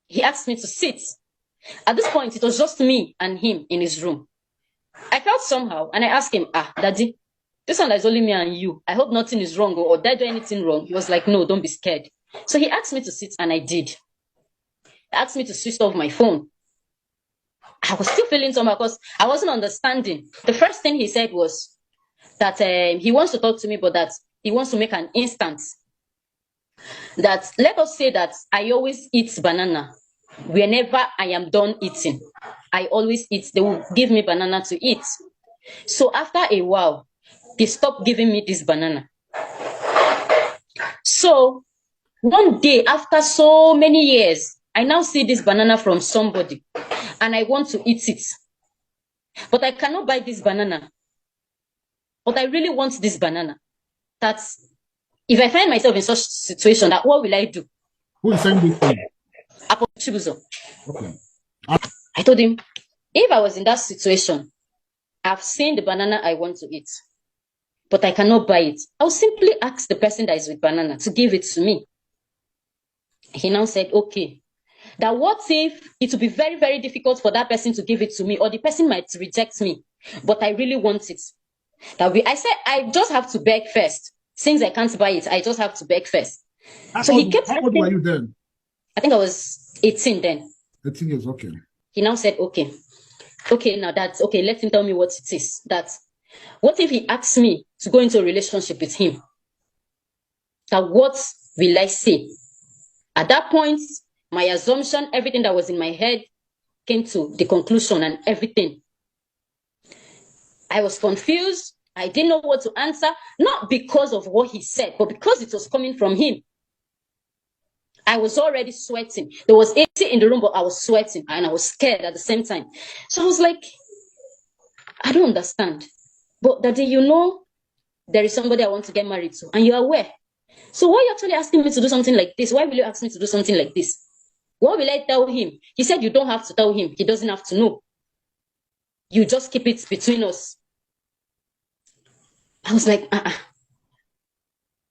he asked me to sit. At this point, it was just me and him in his room. I felt somehow, and I asked him, Daddy, this one is only me and you. I hope nothing is wrong, or did I do anything wrong? He was like, no, don't be scared. So he asked me to sit, and I did. He asked me to switch off my phone. I was still feeling somehow because I wasn't understanding. The first thing he said was that he wants to talk to me, but that he wants to make an instance. That let us say that I always eat banana. Whenever I am done eating, I always eat. They will give me banana to eat. So after a while, they stopped giving me this banana. So one day, after so many years, I now see this banana from somebody and I want to eat it. But I cannot buy this banana. But I really want this banana. That's if I find myself in such situation, that what will I do? Who is saying this thing? Chibuzor. Okay. I told him, if I was in that situation, I've seen the banana I want to eat, but I cannot buy it. I'll simply ask the person that is with banana to give it to me. He now said, okay. That what if it will be very, very difficult for that person to give it to me, or the person might reject me, but I really want it. I said, I just have to beg first. Since I can't buy it, I just have to beg first. So he kept How old were you then? I think I was 18 then. 18 years, okay. He now said, okay. Okay, now that's okay. Let him tell me what it is. What if he asks me to go into a relationship with him? That what will I say? At that point, my assumption, everything that was in my head came to the conclusion and everything. I was confused. I didn't know what to answer, not because of what he said, but because it was coming from him. I was already sweating. There was AC in the room, but I was sweating and I was scared at the same time. So I was like, I don't understand. But Daddy, you know, there is somebody I want to get married to, and you're aware. So why are you actually asking me to do something like this? Why will you ask me to do something like this? What will I tell him? He said, you don't have to tell him. He doesn't have to know. You just keep it between us. I was like,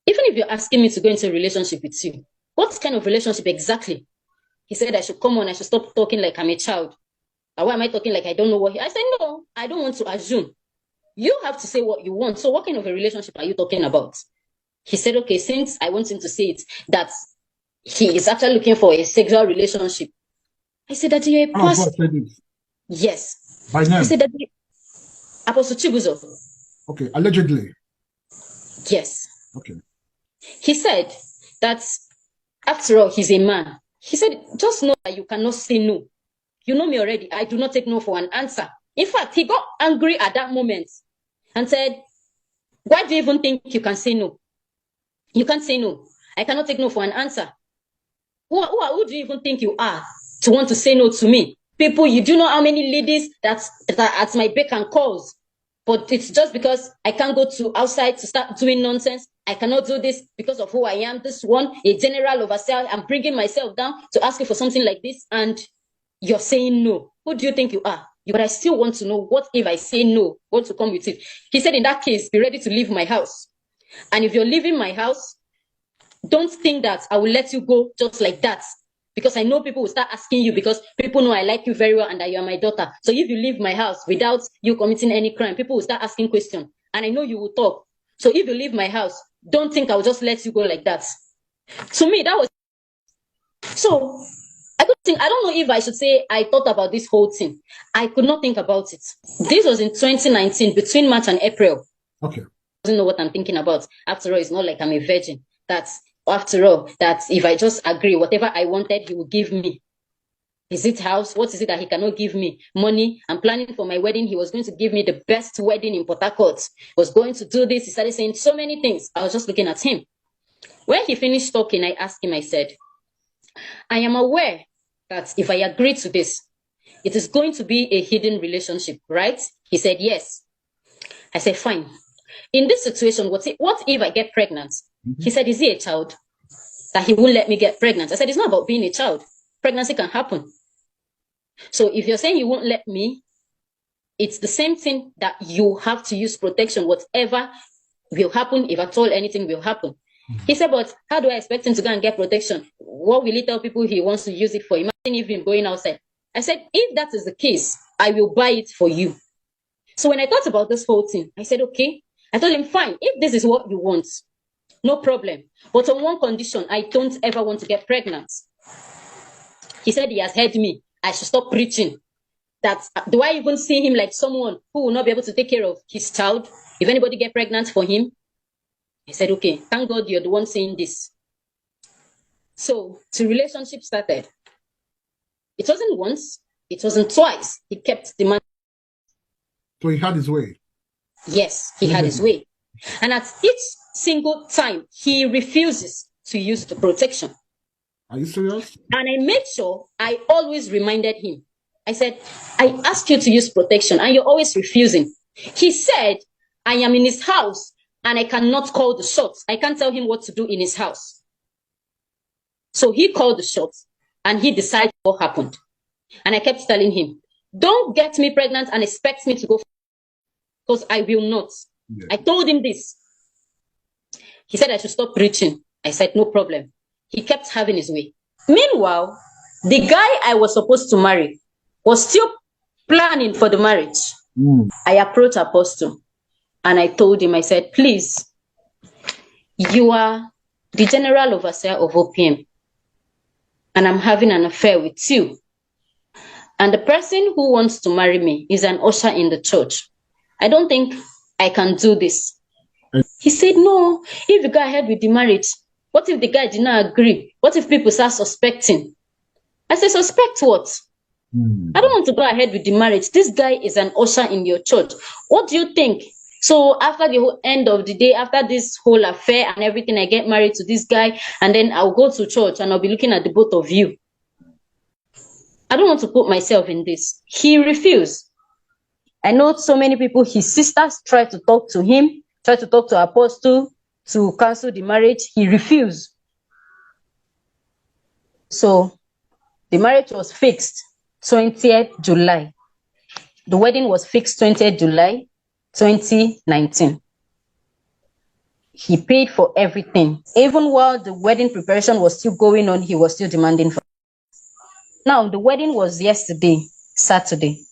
Even if you're asking me to go into a relationship with you, what kind of relationship exactly? He said I should come on, I should stop talking like I'm a child. Why am I talking like I don't know what I said, no, I don't want to assume. You have to say what you want. So what kind of a relationship are you talking about? He said, okay, since I want him to say it, that he is actually looking for a sexual relationship. I said that you're a pastor. Yes. By name? I said that Apostle Chibuzor. Okay, allegedly. Yes. Okay. He said that after all, he's a man. He said, just know that you cannot say no. You know me already. I do not take no for an answer. In fact, he got angry at that moment and said, why do you even think you can say no? You can't say no. I cannot take no for an answer. Who do you even think you are to want to say no to me? People, you do know how many ladies that are at my beck and calls. But it's just because I can't go to outside to start doing nonsense. I cannot do this because of who I am. This one, a general overseer. I'm bringing myself down to ask you for something like this. And you're saying no. Who do you think you are? But I still want to know, what if I say no? Want to come with it? He said, in that case, be ready to leave my house. And if you're leaving my house, don't think that I will let you go just like that. Because I know people will start asking you, because people know I like you very well and that you are my daughter. So if you leave my house without you committing any crime, people will start asking questions. And I know you will talk. So if you leave my house, don't think I'll just let you go like that. To me, that was... So I don't know if I should say I thought about this whole thing. I could not think about it. This was in 2019, between March and April. Okay. I don't know what I'm thinking about. After all, it's not like I'm a virgin. After all, that if I just agree, whatever I wanted, he will give me. Is it house? What is it that he cannot give me? Money. I'm planning for my wedding. He was going to give me the best wedding in Port Harcourt. Was going to do this. He started saying so many things. I was just looking at him. When he finished talking, I asked him, I said, I am aware that if I agree to this, it is going to be a hidden relationship, right? He said, yes. I said, fine. In this situation, what if I get pregnant? He said, is he a child? That he won't let me get pregnant. I said, it's not about being a child. Pregnancy can happen. So if you're saying you won't let me, it's the same thing that you have to use protection. Whatever will happen, if at all anything will happen. He said, but how do I expect him to go and get protection? What will he tell people he wants to use it for? Imagine if him going outside. I said, if that is the case, I will buy it for you. So when I thought about this whole thing, I said, okay. I told him, fine, if this is what you want, no problem. But on one condition, I don't ever want to get pregnant. He said he has heard me. I should stop preaching. That do I even see him like someone who will not be able to take care of his child if anybody get pregnant for him? I said, okay, thank God you're the one saying this. So the relationship started. It wasn't once, it wasn't twice. He kept demanding. So he had his way. Yes, he had his way. And at each single time, he refuses to use the protection. Are you serious? And I made sure I always reminded him. I said, I asked you to use protection and you're always refusing. He said, I am in his house and I cannot call the shots. I can't tell him what to do in his house. So he called the shots and he decided what happened. And I kept telling him, don't get me pregnant and expect me to go, because I will not. Yeah. I told him this. He said I should stop preaching. I said, no problem. He kept having his way. Meanwhile, the guy I was supposed to marry was still planning for the marriage. I approached Apostle and I told him, I said, please, you are the general overseer of OPM and I'm having an affair with you. And the person who wants to marry me is an usher in the church. I don't think I can do this. He said, no, if you go ahead with the marriage, what if the guy did not agree? What if people start suspecting? I said, suspect what? I don't want to go ahead with the marriage. This guy is an usher in your church. What do you think? So after the whole end of the day, after this whole affair and everything, I get married to this guy and then I'll go to church and I'll be looking at the both of you. I don't want to put myself in this. He refused. I know so many people, his sisters tried to talk to him, tried to talk to Apostle to cancel the marriage. He refused. So the marriage was fixed 20th July. The wedding was fixed 20th July, 2019. He paid for everything. Even while the wedding preparation was still going on, he was still demanding for. Now, the wedding was yesterday, Saturday.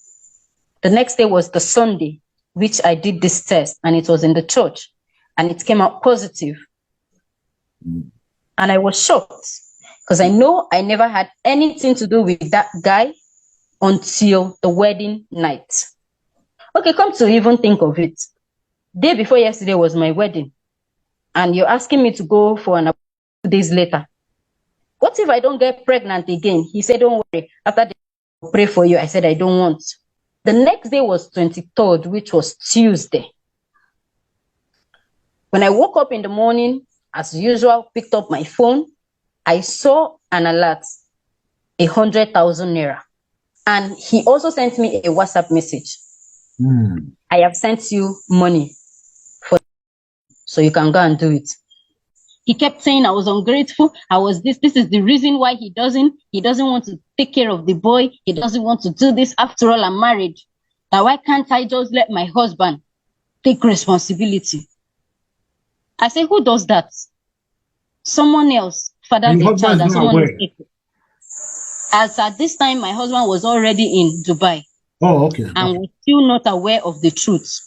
The next day was the Sunday, which I did this test, and it was in the church, and it came out positive. And I was shocked, because I know I never had anything to do with that guy until the wedding night. Okay, come to even think of it. Day before yesterday was my wedding, and you're asking me to go for an appointment 2 days later. What if I don't get pregnant again? He said, don't worry. After I'll pray for you. I said, I don't want. The next day was 23rd, which was Tuesday. When I woke up in the morning, as usual, picked up my phone, I saw an alert, 100,000 naira. And he also sent me a WhatsApp message. I have sent you money so you can go and do it. He kept saying I was ungrateful. I was this. This is the reason why he doesn't want to take care of the boy. He doesn't want to do this. After all, I'm married. Now, why can't I just let my husband take responsibility? I say, who does that? Someone else fathered the child and someone else take it. As at this time, my husband was already in Dubai. Oh, okay. And was still not aware of the truth.